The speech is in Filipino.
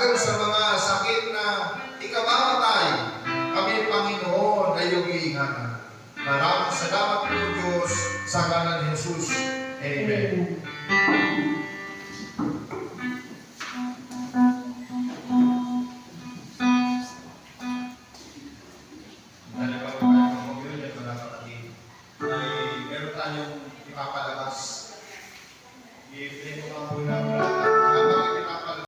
hanggang sa mga sakit na ikamamatay, kami, Panginoon, ay iyong iingatan. Maraming salamat po, Diyos, sa ngalan ni Jesus. Amen. Meron tayong ipapalabas. I-play mo nga muna